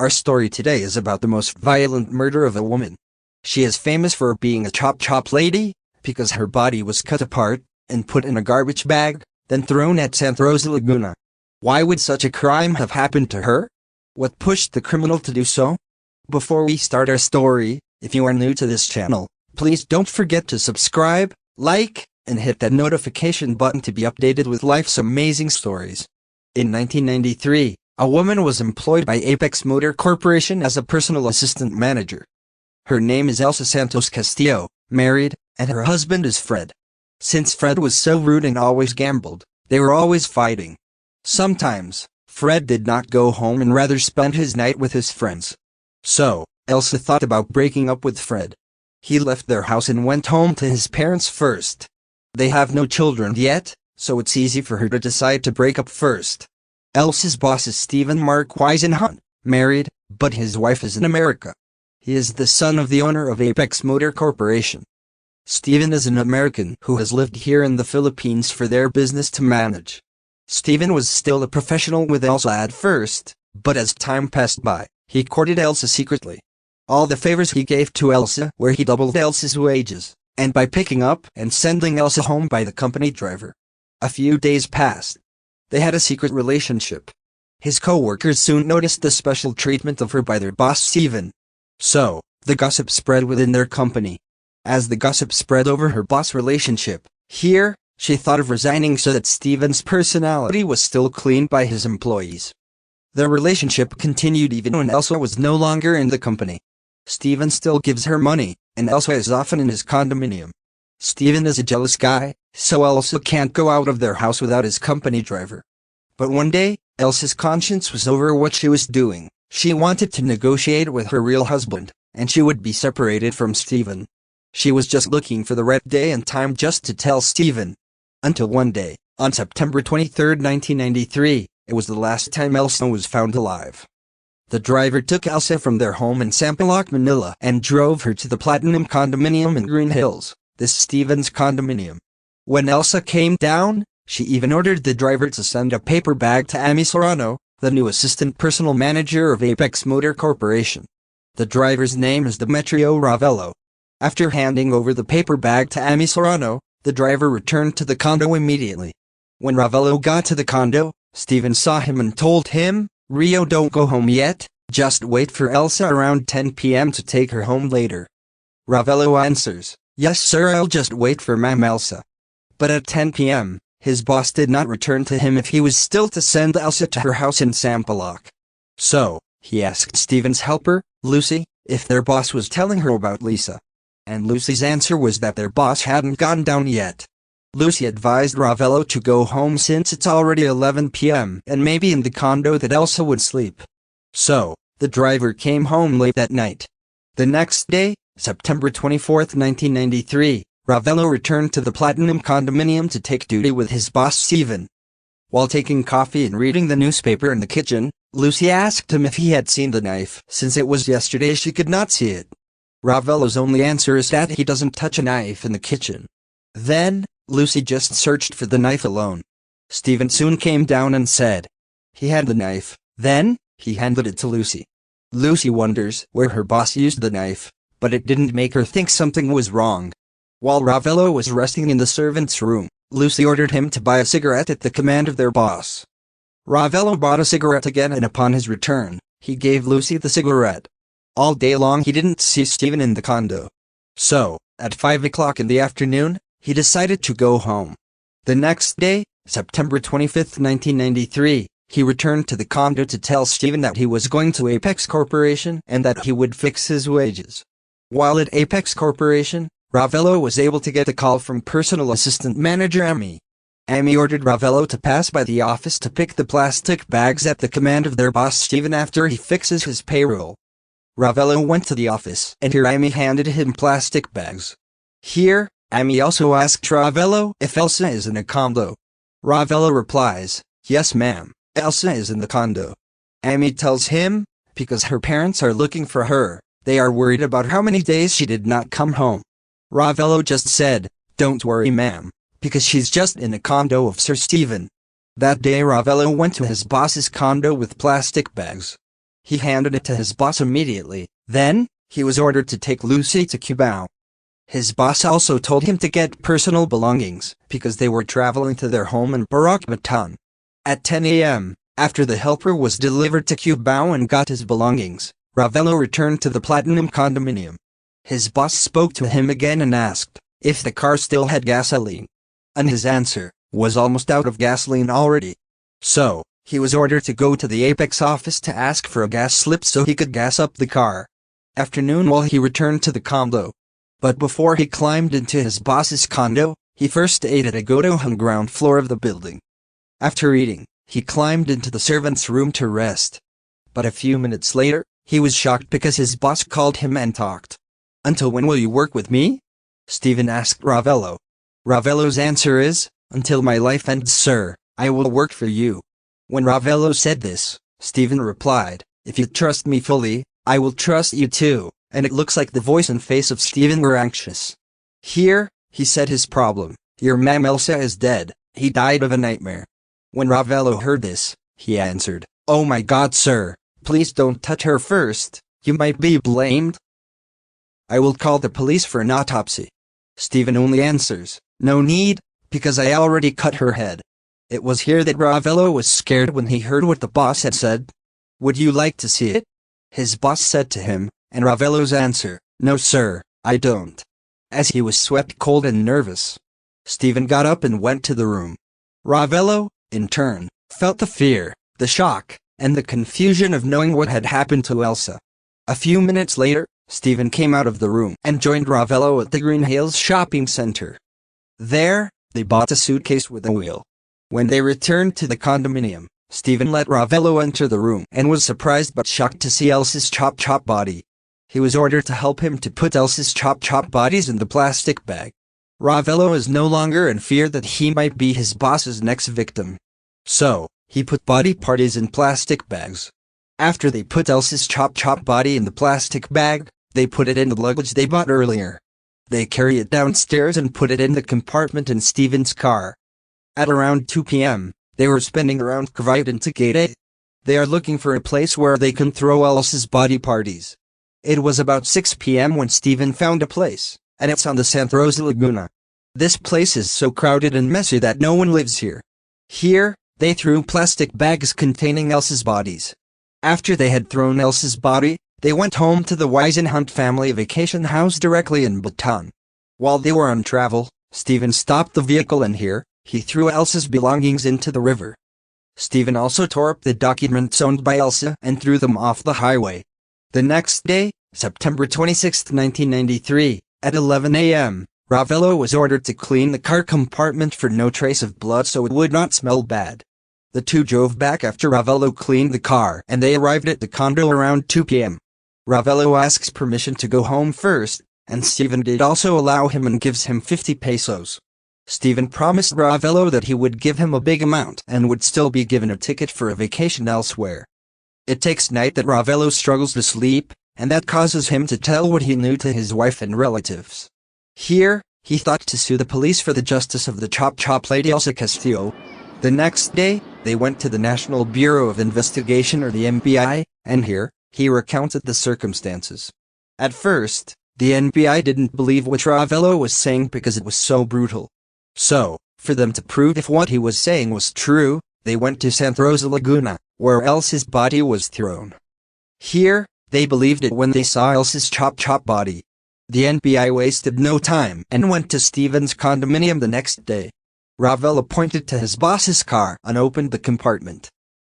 Our story today is about the most violent murder of a woman. She is famous for being a chop lady, because her body was cut apart and put in a garbage bag, then thrown at Rosa Laguna. Why would such a crime have happened to her? What pushed the criminal to do so? Before we start our story, if you are new to this channel, please don't forget to subscribe, like, and hit that notification button to be updated with life's amazing stories. In 1993, a woman was employed by Apex Motor Corporation as a personal assistant manager. Her name is Elsa Santos Castillo, married, and her husband is Fred. Since Fred was so rude and always gambled, they were always fighting. Sometimes, Fred did not go home and rather spent his night with his friends. So, Elsa thought about breaking up with Fred. He left their house and went home to his parents first. They have no children yet, so it's easy for her to decide to break up first. Elsa's boss is Stephen Mark Hunt, married, but his wife is in America. He is the son of the owner of Apex Motor Corporation. Stephen is an American who has lived here in the Philippines for their business to manage. Stephen was still a professional with Elsa at first, but as time passed by, he courted Elsa secretly. All the favors he gave to Elsa were he doubled Elsa's wages, and by picking up and sending Elsa home by the company driver. A few days passed. They had a secret relationship. His co-workers soon noticed the special treatment of her by their boss Stephen. So, the gossip spread within their company. As the gossip spread over her boss relationship, she thought of resigning so that Stephen's personality was still clean by his employees. Their relationship continued even when Elsa was no longer in the company. Stephen still gives her money, and Elsa is often in his condominium. Stephen is a jealous guy, so Elsa can't go out of their house without his company driver. But one day, Elsa's conscience was over what she was doing. She wanted to negotiate with her real husband, and she would be separated from Stephen. She was just looking for the right day and time just to tell Stephen. Until one day, on September 23, 1993, it was the last time Elsa was found alive. The driver took Elsa from their home in Sampaloc, Manila, and drove her to the Platinum condominium in Green Hills, this Stephen's condominium. When Elsa came down, she even ordered the driver to send a paper bag to Amy Serrano, the new assistant personal manager of Apex Motor Corporation. The driver's name is Demetrio Ravello. After handing over the paper bag to Amy Serrano, the driver returned to the condo immediately. When Ravello got to the condo, Stephen saw him and told him, "Rio, don't go home yet, just wait for Elsa around 10 p.m. to take her home later." Ravello answers, "Yes sir, I'll just wait for Ma'am Elsa." But at 10 p.m., his boss did not return to him if he was still to send Elsa to her house in Sampaloc. So, he asked Stephen's helper, Lucy, if their boss was telling her about Lisa. And Lucy's answer was that their boss hadn't gone down yet. Lucy advised Ravello to go home since it's already 11 p.m. and maybe in the condo that Elsa would sleep. So, the driver came home late that night. The next day, September 24, 1993, Ravello returned to the Platinum condominium to take duty with his boss Stephen. While taking coffee and reading the newspaper in the kitchen, Lucy asked him if he had seen the knife. Since it was yesterday, she could not see it. Ravello's only answer is that he doesn't touch a knife in the kitchen. Then, Lucy just searched for the knife alone. Stephen soon came down and said he had the knife. Then, he handed it to Lucy. Lucy wonders where her boss used the knife, but it didn't make her think something was wrong. While Ravello was resting in the servant's room, Lucy ordered him to buy a cigarette at the command of their boss. Ravello bought a cigarette again, and upon his return, he gave Lucy the cigarette. All day long he didn't see Stephen in the condo. So, at 5 o'clock in the afternoon, he decided to go home. The next day, September 25, 1993, he returned to the condo to tell Stephen that he was going to Apex Corporation and that he would fix his wages. While at Apex Corporation, Ravello was able to get a call from personal assistant manager Amy. Amy ordered Ravello to pass by the office to pick the plastic bags at the command of their boss Stephen after he fixes his payroll. Ravello went to the office, and here Amy handed him plastic bags. Here, Amy also asked Ravello if Elsa is in a condo. Ravello replies, "Yes ma'am, Elsa is in the condo." Amy tells him, because her parents are looking for her, they are worried about how many days she did not come home. Ravello just said, "Don't worry ma'am, because she's just in a condo of Sir Stephen." That day Ravello went to his boss's condo with plastic bags. He handed it to his boss immediately. Then, he was ordered to take Lucy to Cubao. His boss also told him to get personal belongings, because they were traveling to their home in Barak Baton. At 10 a.m., after the helper was delivered to Cubao and got his belongings, Ravello returned to the Platinum condominium. His boss spoke to him again and asked if the car still had gasoline. And his answer was almost out of gasoline already. So, he was ordered to go to the Apex office to ask for a gas slip so he could gas up the car. Afternoon while he returned to the condo. But before he climbed into his boss's condo, he first ate at a go-to on the ground floor of the building. After eating, he climbed into the servant's room to rest. But a few minutes later, he was shocked because his boss called him and talked. "Until when will you work with me?" Stephen asked Ravello. Ravello's answer is, "Until my life ends, sir, I will work for you." When Ravello said this, Stephen replied, "If you trust me fully, I will trust you too," and it looks like the voice and face of Stephen were anxious. "Here," he said his problem, "your ma'am Elsa is dead, he died of a nightmare." When Ravello heard this, he answered, "Oh my God, sir, please don't touch her first, you might be blamed." "I will call the police for an autopsy." Stephen only answers, "No need, because I already cut her head." It was here that Ravello was scared when he heard what the boss had said. "Would you like to see it?" his boss said to him, and Ravello's answer, "No sir, I don't." As he was swept cold and nervous, Stephen got up and went to the room. Ravello, in turn, felt the fear, the shock, and the confusion of knowing what had happened to Elsa. A few minutes later, Stephen came out of the room and joined Ravello at the Green Hills shopping center. There, they bought a suitcase with a wheel. When they returned to the condominium, Stephen let Ravello enter the room and was surprised but shocked to see Elsa's chop body. He was ordered to help him to put Elsa's chop bodies in the plastic bag. Ravello is no longer in fear that he might be his boss's next victim. So, he put body parties in plastic bags. After they put Elsa's chop body in the plastic bag, they put it in the luggage they bought earlier. They carry it downstairs and put it in the compartment in Stephen's car. At around 2 p.m., they were spinning around Cavite into Gate 8. They are looking for a place where they can throw Elsa's body parties. It was about 6 p.m. when Stephen found a place, and it's on the Rosa Laguna. This place is so crowded and messy that no one lives here. Here, they threw plastic bags containing Elsa's bodies. After they had thrown Elsa's body, they went home to the Wisenhunt family vacation house directly in Baton. While they were on travel, Stephen stopped the vehicle and here, he threw Elsa's belongings into the river. Stephen also tore up the documents owned by Elsa and threw them off the highway. The next day, September 26, 1993, at 11 a.m., Ravello was ordered to clean the car compartment for no trace of blood so it would not smell bad. The two drove back after Ravello cleaned the car and they arrived at the condo around 2 p.m. Ravello asks permission to go home first, and Stephen did also allow him and gives him 50 pesos. Stephen promised Ravello that he would give him a big amount and would still be given a ticket for a vacation elsewhere. It takes night that Ravello struggles to sleep, and that causes him to tell what he knew to his wife and relatives. Here, he thought to sue the police for the justice of the chop lady Elsa Castillo. The next day, they went to the National Bureau of Investigation or the NBI, and here, he recounted the circumstances. At first, the NBI didn't believe what Ravello was saying because it was so brutal. So, for them to prove if what he was saying was true, they went to Rosa Laguna, where Elsa's body was thrown. Here, they believed it when they saw Elsa's chop body. The NBI wasted no time and went to Stephen's condominium the next day. Ravello pointed to his boss's car and opened the compartment.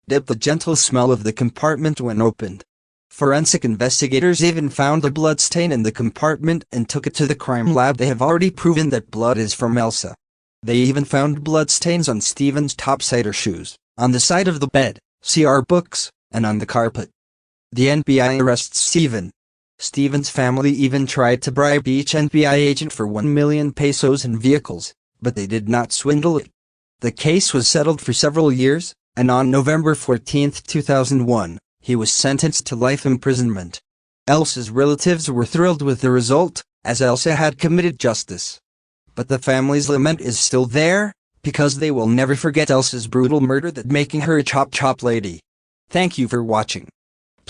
Dipped the gentle smell of the compartment when opened. Forensic investigators even found a blood stain in the compartment and took it to the crime lab. They have already proven that blood is from Elsa. They even found blood stains on Stephen's topsider shoes, on the side of the bed, CR books, and on the carpet. The NBI arrests Stephen. Stephen's family even tried to bribe each NBI agent for 1 million pesos in vehicles, but they did not swindle it. The case was settled for several years, and on November 14, 2001, he was sentenced to life imprisonment. Elsa's relatives were thrilled with the result, as Elsa had committed justice. But the family's lament is still there, because they will never forget Elsa's brutal murder that making her a chop lady. Thank you for watching.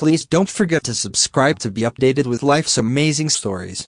Please don't forget to subscribe to be updated with life's amazing stories.